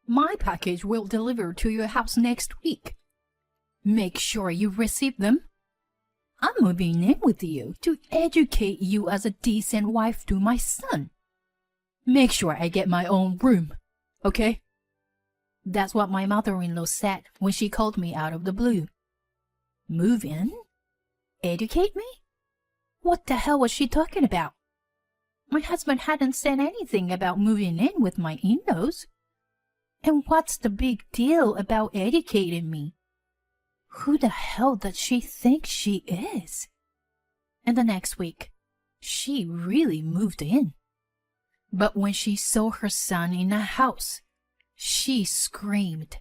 My package will deliver to your house next week. Make sure you receive them. I'm moving in with you to educate you as a decent wife to my son. Make sure I get my own room, okay?" That's what my mother-in-law said when she called me out of the blue. Move in? Educate me? What the hell was she talking about? My husband hadn't said anything about moving in with my in-laws. And what's the big deal about educating me? Who the hell does she think she is? And the next week, she really moved in. But when she saw her son in a house, she screamed.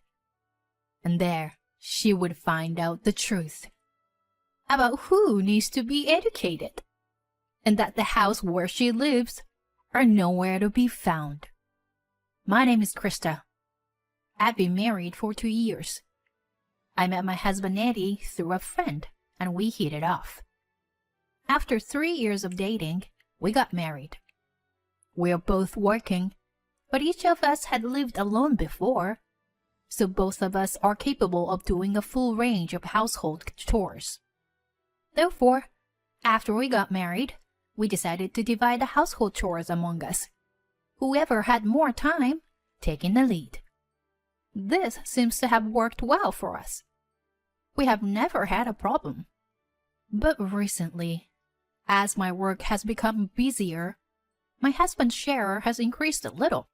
And there she would find out the truth about who needs to be educated, and that the house where she lives are nowhere to be found. My name is Krista. I've been married for 2 years. I met my husband Eddie through a friend, and we hit it off. After 3 years of dating, we got married. We're both working, but each of us had lived alone before, so both of us are capable of doing a full range of household chores. Therefore, after we got married, we decided to divide the household chores among us, whoever had more time taking the lead. This seems to have worked well for us. We have never had a problem. But recently, as my work has become busier, my husband's share has increased a little.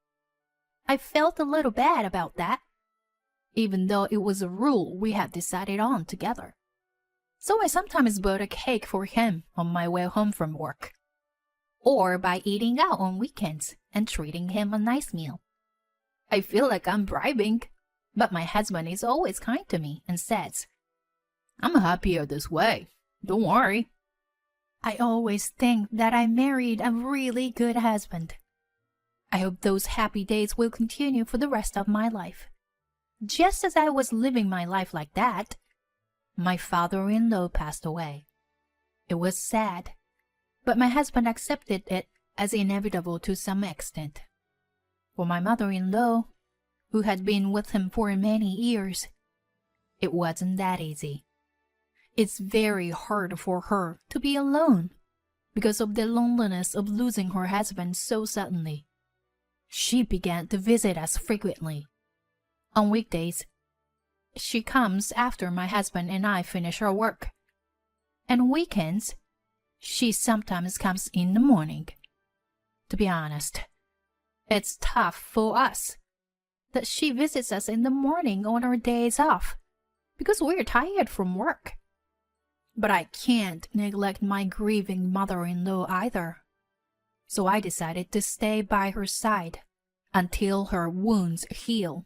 I felt a little bad about that, even though it was a rule we had decided on together. So I sometimes bought a cake for him on my way home from work, or by eating out on weekends and treating him a nice meal. I feel like I'm bribing, but my husband is always kind to me and says, "I'm happier this way. Don't worry." I always think that I married a really good husband. I hope those happy days will continue for the rest of my life. Just as I was living my life like that, my father-in-law passed away. It was sad, but my husband accepted it as inevitable to some extent. For my mother-in-law, who had been with him for many years, it wasn't that easy. It's very hard for her to be alone because of the loneliness of losing her husband so suddenly. She began to visit us frequently. On weekdays, she comes after my husband and I finish our work. And weekends, she sometimes comes in the morning. To be honest, it's tough for us that she visits us in the morning on our days off because we're tired from work. But I can't neglect my grieving mother-in-law either. So I decided to stay by her side until her wounds heal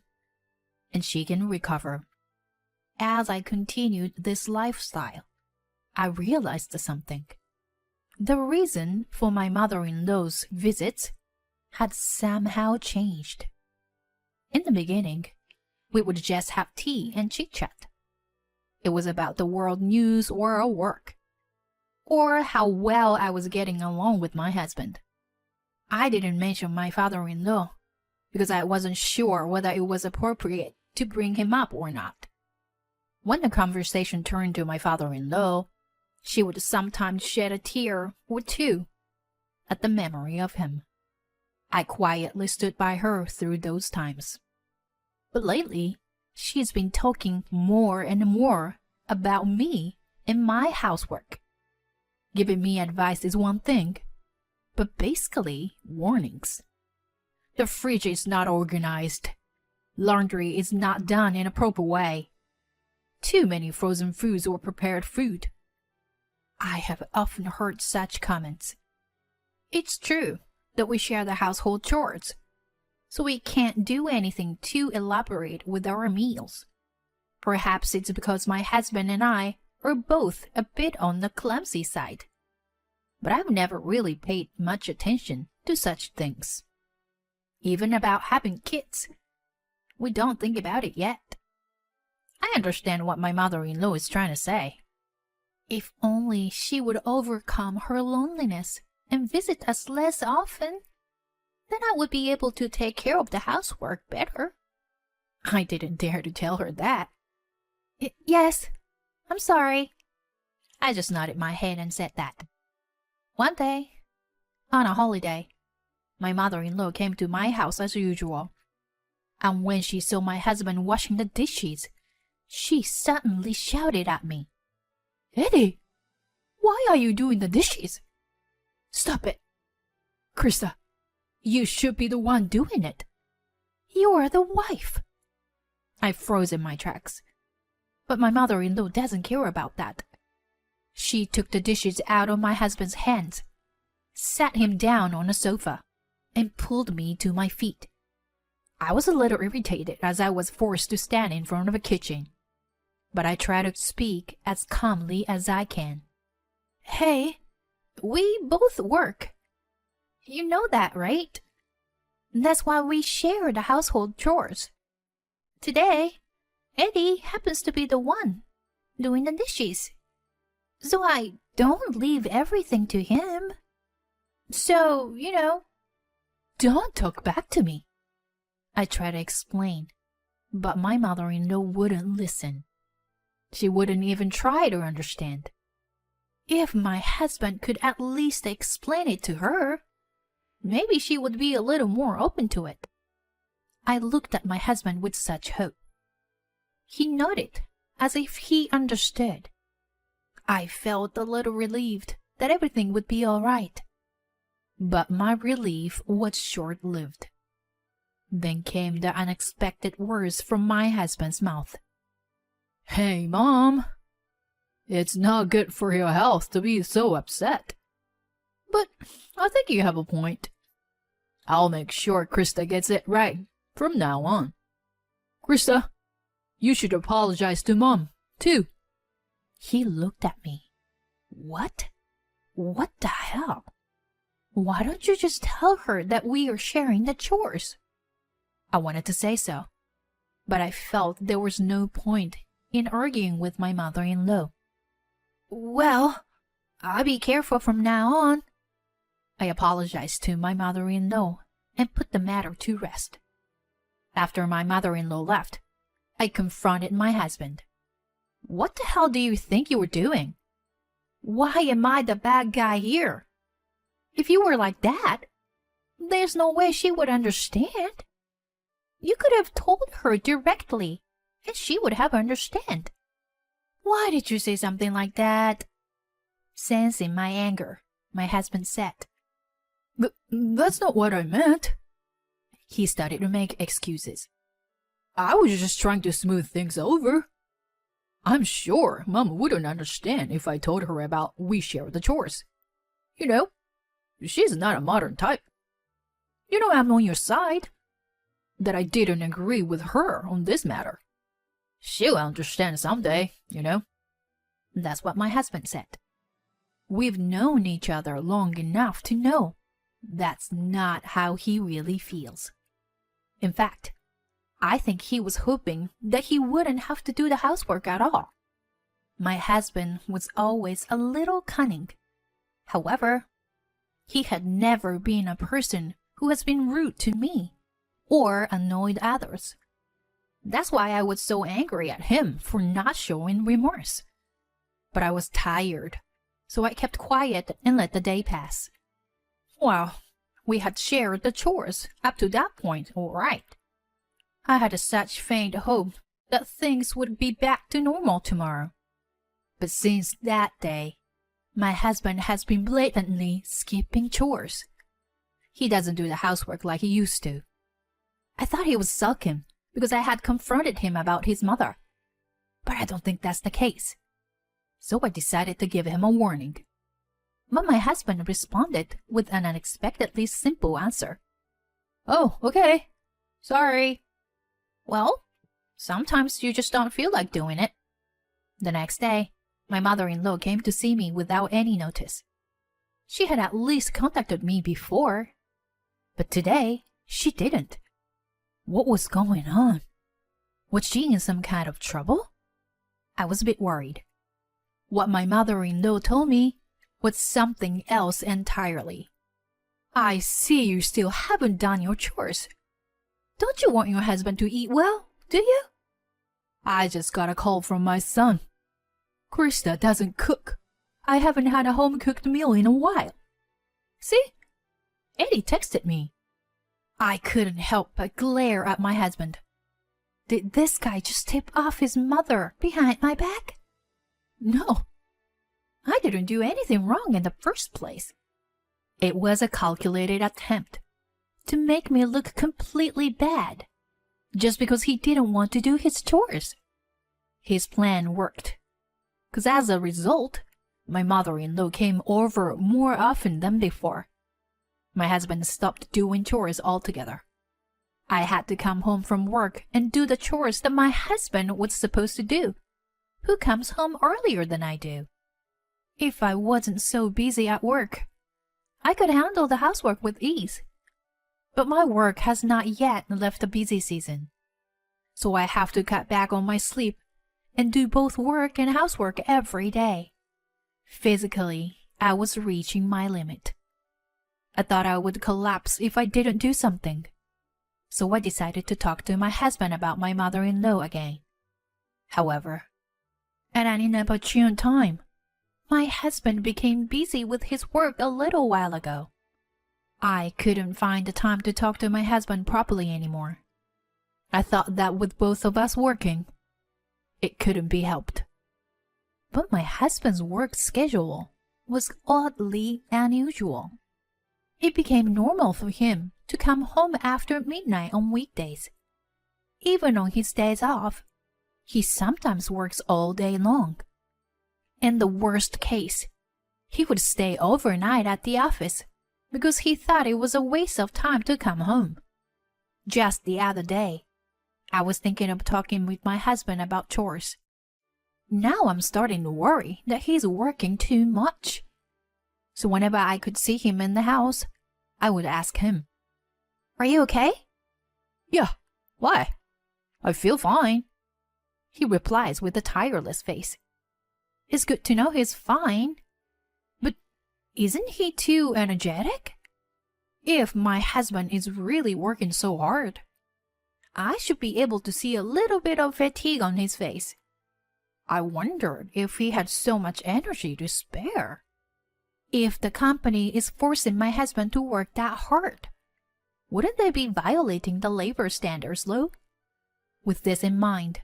and she can recover. As I continued this lifestyle, I realized something. The reason for my mother-in-law's visits had somehow changed. In the beginning, we would just have tea and chit-chat. It was about the world news or our work, or how well I was getting along with my husband. I didn't mention my father-in-law because I wasn't sure whether it was appropriate to bring him up or not. When the conversation turned to my father-in-law, she would sometimes shed a tear or two at the memory of him. I quietly stood by her through those times. But lately, she's been talking more and more about me and my housework. Giving me advice is one thing, but basically warnings. The fridge is not organized. Laundry is not done in a proper way. Too many frozen foods or prepared food. I have often heard such comments. It's true that we share the household chores, so we can't do anything too elaborate with our meals. Perhaps it's because my husband and I are both a bit on the clumsy side. But I've never really paid much attention to such things. Even about having kids, we don't think about it yet. I understand what my mother-in-law is trying to say. If only she would overcome her loneliness and visit us less often, then I would be able to take care of the housework better. I didn't dare to tell her that. Yes, I'm sorry. I just nodded my head and said that. One day, on a holiday, my mother-in-law came to my house as usual. And when she saw my husband washing the dishes, she suddenly shouted at me, "Eddie, why are you doing the dishes? Stop it. Krista, you should be the one doing it. You are the wife." I froze in my tracks. But my mother-in-law doesn't care about that. She took the dishes out of my husband's hands, sat him down on a sofa, and pulled me to my feet. I was a little irritated as I was forced to stand in front of a kitchen, but I try to speak as calmly as I can. "Hey, we both work. You know that, right? That's why we share the household chores. Today, Eddie happens to be the one doing the dishes, so I don't leave everything to him. So, don't talk back to me." I tried to explain, but my mother-in-law wouldn't listen. She wouldn't even try to understand. If my husband could at least explain it to her, maybe she would be a little more open to it. I looked at my husband with such hope. He nodded, as if he understood. I felt a little relieved that everything would be all right. But my relief was short-lived. Then came the unexpected words from my husband's mouth. "Hey, Mom, it's not good for your health to be so upset. But I think you have a point. I'll make sure Krista gets it right from now on. Krista, you should apologize to Mom, too." He looked at me. What? What the hell? Why don't you just tell her that we are sharing the chores? I wanted to say so, but I felt there was no point in arguing with my mother-in-law. "Well, I'll be careful from now on." I apologized to my mother-in-law and put the matter to rest. After my mother-in-law left, I confronted my husband. "What the hell do you think you were doing? Why am I the bad guy here? If you were like that, there's no way she would understand. You could have told her directly, and she would have understood. Why did you say something like that?" Sensing my anger, my husband said, That's not what I meant." He started to make excuses. "I was just trying to smooth things over. I'm sure Mom wouldn't understand if I told her about we share the chores. She's not a modern type. I'm on your side. That I didn't agree with her on this matter. She'll understand someday, That's what my husband said. We've known each other long enough to know that's not how he really feels. In fact, I think he was hoping that he wouldn't have to do the housework at all. My husband was always a little cunning. However, he had never been a person who has been rude to me or annoyed others. That's why I was so angry at him for not showing remorse. But I was tired, so I kept quiet and let the day pass. Well, we had shared the chores up to that point, all right. I had such faint hope that things would be back to normal tomorrow. But since that day, my husband has been blatantly skipping chores. He doesn't do the housework like he used to. I thought he was sulking because I had confronted him about his mother. But I don't think that's the case. So I decided to give him a warning. But my husband responded with an unexpectedly simple answer. "Oh, okay. Sorry." Well, sometimes you just don't feel like doing it. The next day, my mother-in-law came to see me without any notice. She had at least contacted me before, but today she didn't. What was going on? Was she in some kind of trouble? I was a bit worried. What my mother-in-law told me was something else entirely. "I see you still haven't done your chores. Don't you want your husband to eat well do you? I just got a call from my son. Krista doesn't cook. I haven't had a home-cooked meal in a while. See? Eddie texted me. I couldn't help but glare at my husband. Did this guy just tip off his mother behind my back? No. I didn't do anything wrong in the first place. It was a calculated attempt to make me look completely bad, just because he didn't want to do his chores. His plan worked, because as a result, my mother-in-law came over more often than before. My husband stopped doing chores altogether. I had to come home from work and do the chores that my husband was supposed to do, who comes home earlier than I do. If I wasn't so busy at work, I could handle the housework with ease. But my work has not yet left the busy season, so I have to cut back on my sleep and do both work and housework every day. Physically, I was reaching my limit. I thought I would collapse if I didn't do something, so I decided to talk to my husband about my mother-in-law again. However, at an inopportune time, my husband became busy with his work a little while ago. I couldn't find the time to talk to my husband properly anymore. I thought that with both of us working, it couldn't be helped. But my husband's work schedule was oddly unusual. It became normal for him to come home after midnight on weekdays. Even on his days off, he sometimes works all day long. In the worst case, he would stay overnight at the office because he thought it was a waste of time to come home. Just the other day, I was thinking of talking with my husband about chores. Now I'm starting to worry that he's working too much. So whenever I could see him in the house, I would ask him, "Are you okay?" "Yeah, why? I feel fine," he replies with a tireless face. It's good to know he's fine. But isn't he too energetic? If my husband is really working so hard, I should be able to see a little bit of fatigue on his face. I wondered if he had so much energy to spare. If the company is forcing my husband to work that hard, wouldn't they be violating the labor standards law? With this in mind,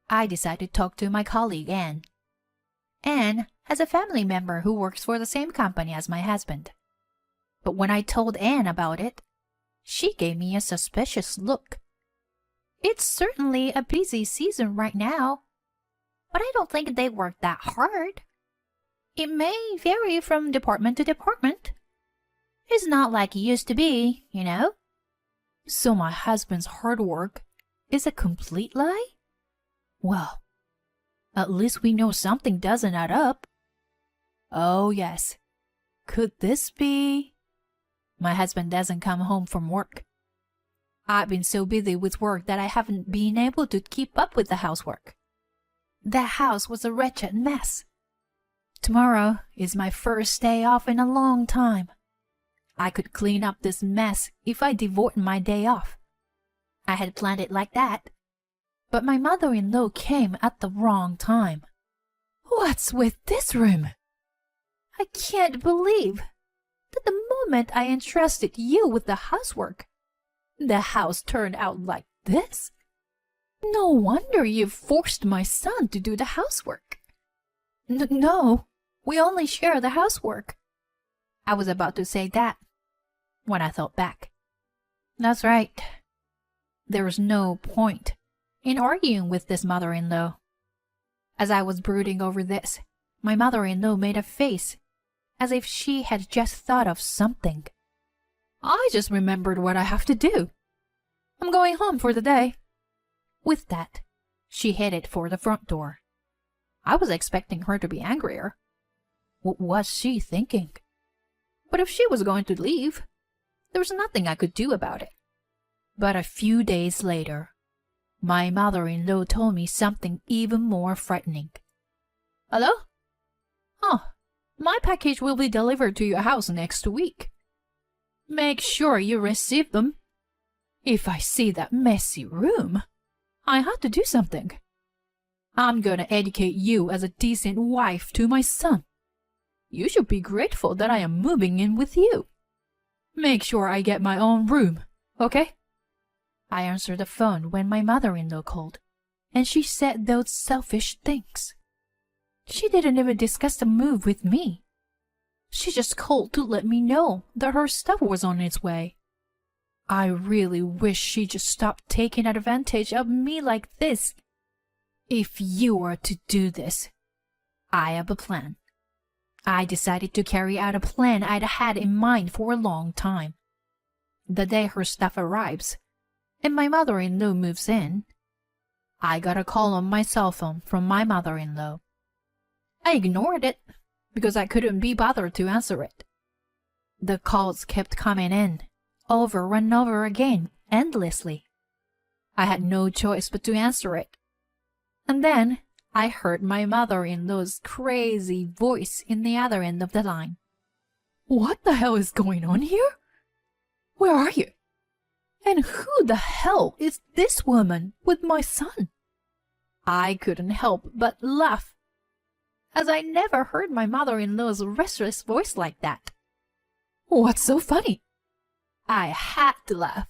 I decided to talk to my colleague Anne. Anne has a family member who works for the same company as my husband. But when I told Anne about it, she gave me a suspicious look. It's certainly a busy season right now, but I don't think they work that hard. It may vary from department to department. It's not like it used to be, you know. So my husband's hard work is a complete lie? Well, at least we know something doesn't add up. Oh, yes. Could this be? My husband doesn't come home from work. I've been so busy with work that I haven't been able to keep up with the housework. The house was a wretched mess. Tomorrow is my first day off in a long time. I could clean up this mess if I devoted my day off. I had planned it like that. But my mother-in-law came at the wrong time. What's with this room? I can't believe that the moment I entrusted you with the housework, the house turned out like this. No wonder you forced my son to do the housework. No, we only share the housework. I was about to say that when I thought back. That's right. There's no point in arguing with this mother-in-law. As I was brooding over this, my mother-in-law made a face as if she had just thought of something. I just remembered what I have to do. I'm going home for the day. With that, she headed for the front door. I was expecting her to be angrier. What was she thinking? But if she was going to leave, there was nothing I could do about it. But a few days later, my mother-in-law told me something even more frightening. Hello? Oh, my package will be delivered to your house next week. Make sure you receive them. If I see that messy room, I had to do something. I'm gonna educate you as a decent wife to my son. You should be grateful that I am moving in with you. Make sure I get my own room, okay? I answered the phone when my mother-in-law called, and she said those selfish things. She didn't even discuss the move with me. She just called to let me know that her stuff was on its way. I really wish she just stopped taking advantage of me like this. If you are to do this, I have a plan. I decided to carry out a plan I'd had in mind for a long time. The day her stuff arrives, and my mother-in-law moves in, I got a call on my cell phone from my mother-in-law. I ignored it because I couldn't be bothered to answer it. The calls kept coming in, over and over again, endlessly. I had no choice but to answer it. And then I heard my mother-in-law's crazy voice in the other end of the line. What the hell is going on here? Where are you? And who the hell is this woman with my son? I couldn't help but laugh, as I never heard my mother-in-law's restless voice like that. What's so funny? I had to laugh.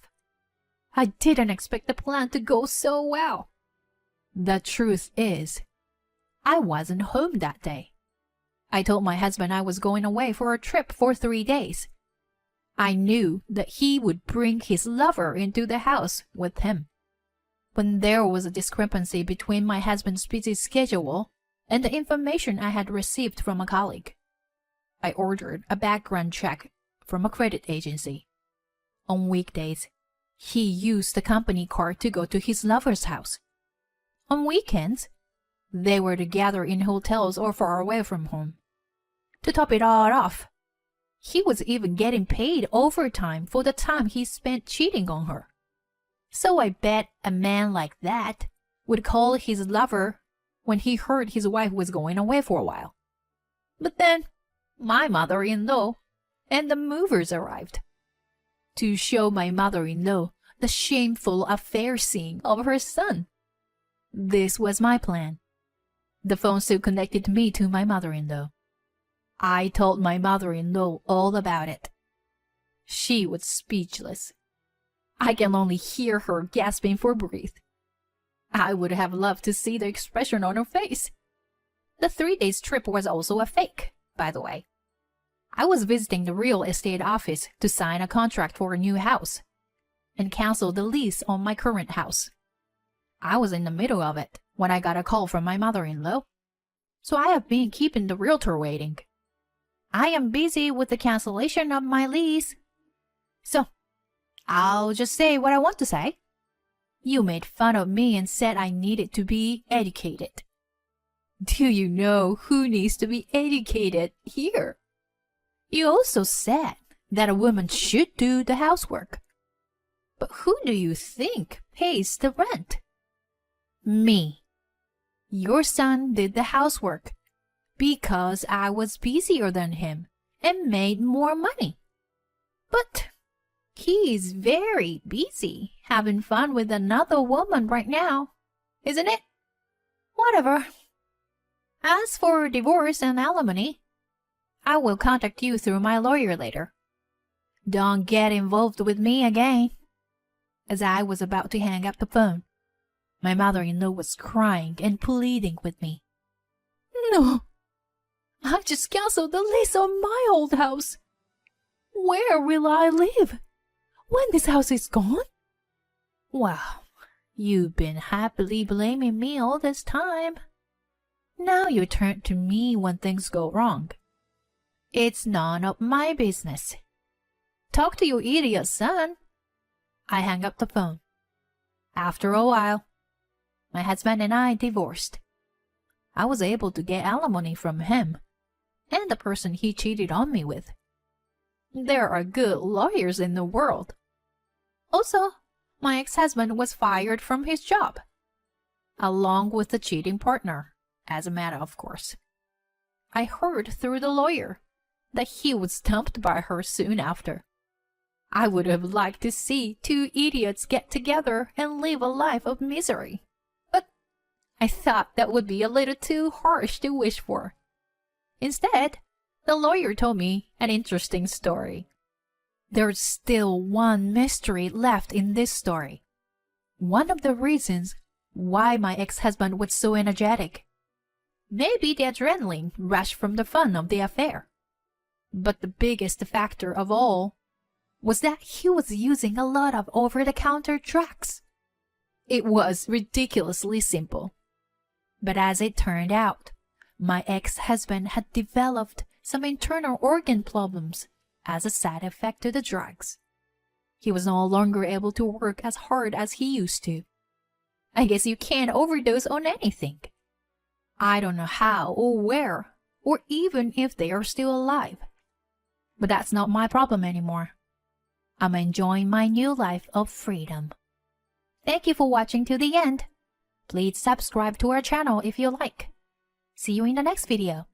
I didn't expect the plan to go so well. The truth is, I wasn't home that day. I told my husband I was going away for a trip for 3 days. I knew that he would bring his lover into the house with him. When there was a discrepancy between my husband's busy schedule and the information I had received from a colleague, I ordered a background check from a credit agency. On weekdays, he used the company car to go to his lover's house. On weekends, they were to gather in hotels or far away from home. To top it all off, he was even getting paid overtime for the time he spent cheating on her. So I bet a man like that would call his lover when he heard his wife was going away for a while. But then, my mother-in-law and the movers arrived to show my mother-in-law the shameful affair scene of her son. This was my plan. The phone still connected me to my mother-in-law. I told my mother-in-law all about it. She was speechless. I can only hear her gasping for breath. I would have loved to see the expression on her face. The 3 days trip was also a fake, by the way. I was visiting the real estate office to sign a contract for a new house and cancel the lease on my current house. I was in the middle of it when I got a call from my mother-in-law, so I have been keeping the realtor waiting. I am busy with the cancellation of my lease. So, I'll just say what I want to say. You made fun of me and said I needed to be educated. Do you know who needs to be educated here? You also said that a woman should do the housework. But who do you think pays the rent? Me. Your son did the housework because I was busier than him and made more money. But he is very busy having fun with another woman right now, isn't it? Whatever. As for divorce and alimony, I will contact you through my lawyer later. Don't get involved with me again. As I was about to hang up the phone, my mother-in-law was crying and pleading with me. No, I just canceled the lease on my old house. Where will I live when this house is gone? Well, you've been happily blaming me all this time. Now you turn to me when things go wrong. It's none of my business. Talk to your idiot son. I hung up the phone. After a while, my husband and I divorced. I was able to get alimony from him and the person he cheated on me with. There are good lawyers in the world. Also, my ex-husband was fired from his job, along with the cheating partner, as a matter of course. I heard through the lawyer that he was dumped by her soon after. I would have liked to see two idiots get together and live a life of misery. I thought that would be a little too harsh to wish for. Instead, the lawyer told me an interesting story. There's still one mystery left in this story. One of the reasons why my ex-husband was so energetic. Maybe the adrenaline rushed from the fun of the affair. But the biggest factor of all was that he was using a lot of over-the-counter drugs. It was ridiculously simple. But as it turned out, my ex-husband had developed some internal organ problems as a side effect to the drugs. He was no longer able to work as hard as he used to. I guess you can't overdose on anything. I don't know how or where, or even if they are still alive. But that's not my problem anymore. I'm enjoying my new life of freedom. Thank you for watching to the end. Please subscribe to our channel if you like. See you in the next video.